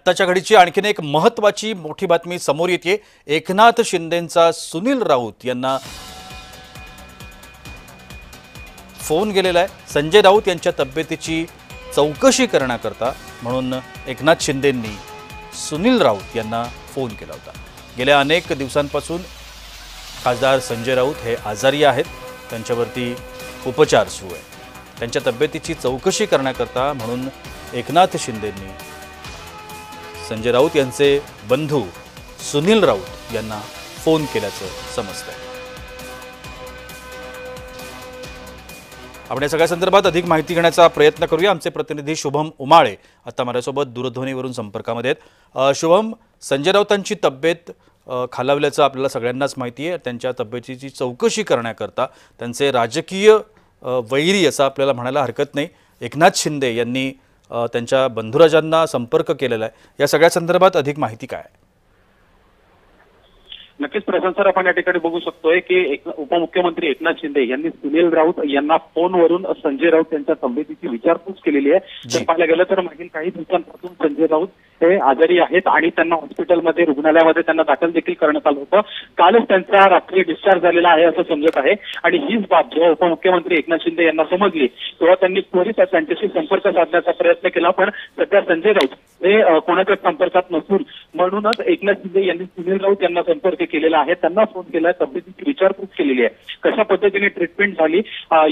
आत्ताच्या घडीची आणखीन एक महत्त्वाची मोठी बातमी समोर येते। एकनाथ शिंदेंचा सुनील राऊत यांना फोन गेलेला आहे। संजय राऊत यांच्या तब्येतीची चौकशी करण्याकरता म्हणून एकनाथ शिंदेंनी सुनील राऊत यांना फोन केला होता। गेल्या अनेक दिवसांपासून खासदार संजय राऊत हे आजारी आहेत, त्यांच्यावरती उपचार सुरू आहे। त्यांच्या तब्येतीची चौकशी करण्याकरता म्हणून एकनाथ शिंदेंनी संजय राऊत यांचे बंधू सुनील राऊत यांना फोन केल्याचं समजतंय। आपण या सगळ्या संदर्भात अधिक माहिती घेण्याचा प्रयत्न करूया। आमचे प्रतिनिधी शुभम उमाळे आता माझ्यासोबत दूरध्वनीवरून संपर्कामध्ये आहेत। शुभम, संजय राऊतांची तब्येत खालावल्याचं आपल्याला सगळ्यांनाच माहिती आहे। त्यांच्या तब्येतीची चौकशी करण्याकरता त्यांचे राजकीय वैरी असं आपल्याला म्हणायला हरकत नाही, एकनाथ शिंदे यांनी त्यांच्या बंधुराजांना संपर्क केलेला आहे। या सगळ्या संदर्भात अधिक माहिती काय आहे? नक्कीच प्रशांत सर, आपण या ठिकाणी बघू शकतोय की उपमुख्यमंत्री एकनाथ शिंदे यांनी सुनील राऊत यांना फोनवरून संजय राऊत यांच्या तब्येतीची विचारपूस केलेली आहे। तर पाहायला गेलं तर मागील काही दिवसांपासून संजय राऊत हे आजारी आहेत आणि त्यांना हॉस्पिटलमध्ये रुग्णालयामध्ये त्यांना दाखल देखील करण्यात आलं होतं। कालच त्यांचा रात्री डिस्चार्ज झालेला आहे असं समजत आहे आणि हीच बाब जेव्हा उपमुख्यमंत्री एकनाथ शिंदे यांना समजली तेव्हा त्यांनी त्वरित त्यांच्याशी संपर्क साधण्याचा प्रयत्न केला, पण सध्या संजय राऊत हे कोणाच्याच संपर्कात नसून म्हणूनच एकनाथ शिंदे यांनी सुनील राऊत यांना संपर्क केलेला आहे, त्यांना फोन केलाय, तब्येतीची विचारपूस केलेली आहे, कशा पद्धतीने ट्रीटमेंट झाली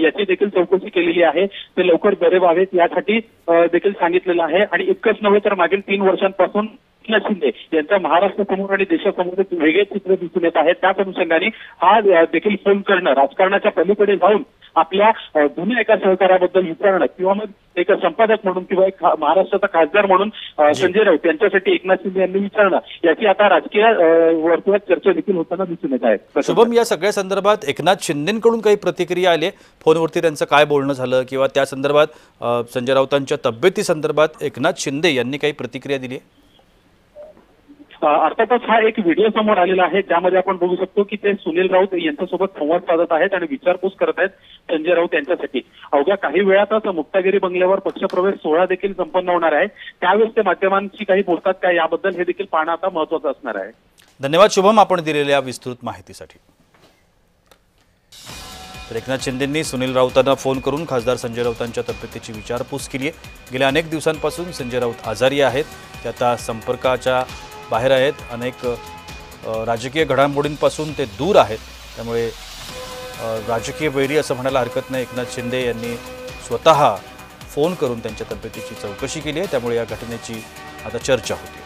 याची देखील चौकशी केलेली आहे, ते लवकर बरे व्हावेत यासाठी देखील सांगितलेलं आहे। आणि इतकंच नव्हे तर मागील 3 वर्षांपासून एकनाथ शिंदे यांच्या महाराष्ट्रासमोर आणि देशासमोर एक वेगळे चित्र दिसून येत आहे। त्याच अनुषंगाने हा देखील फोन करणं, राजकारणाच्या पलीकडे जाऊन आपल्या जुन्या एका सहकार्याबद्दल विचारणं किंवा मग एक संपादक म्हणून किंवा एक महाराष्ट्राचा खासदार म्हणून संजय राऊत यांच्यासाठी एकनाथ शिंदे यांनी विचारणं याची आता राजकीय वर्तुळात चर्चा देखील होताना दिसून येत आहे। शुभम, या सगळ्या संदर्भात एकनाथ शिंदेंकडून काही प्रतिक्रिया आली? फोनवरती त्यांचं काय बोलणं झालं किंवा त्या संदर्भात संजय राऊतांच्या तब्येती संदर्भात एकनाथ शिंदे यांनी काही प्रतिक्रिया दिली? अर्थातच हा एक व्हिडिओ समोर आलेला आहे ज्यामध्ये आपण बघू शकतो की ते सुनील राऊत यांच्यासोबत संवाद साधत आहेत आणि विचारपूस करत आहेत संजय राऊत यांच्यासाठी। अवघ्या काही वेळातच मुक्तागिरी बंगल्यावर पक्षप्रवेश सोहळा देखील संपन्न होणार आहे, त्यावेळेस ते माध्यमांशी काही बोलतात का याबद्दल हे देखील पाहणं आता महत्त्वाचं असणार आहे। धन्यवाद शुभम, आपण दिलेल्या विस्तृत माहितीसाठी। तर एकनाथ शिंदेंनी सुनील राऊतांना फोन करून खासदार संजय राऊतांच्या तब्येतीची विचारपूस केली आहे। गेल्या अनेक दिवसांपासून संजय राऊत आजारी आहेत, ते आता संपर्काच्या बाहेर आहेत, अनेक राजकीय घडामोडींपासून ते दूर आहेत, त्यामुळे राजकीय वैरी असं म्हणायला हरकत नाही। एकनाथ शिंदे यांनी स्वतः फोन करून त्यांच्या तब्येतीची चौकशी केली आहे, त्यामुळे या घटनेची आता चर्चा होती।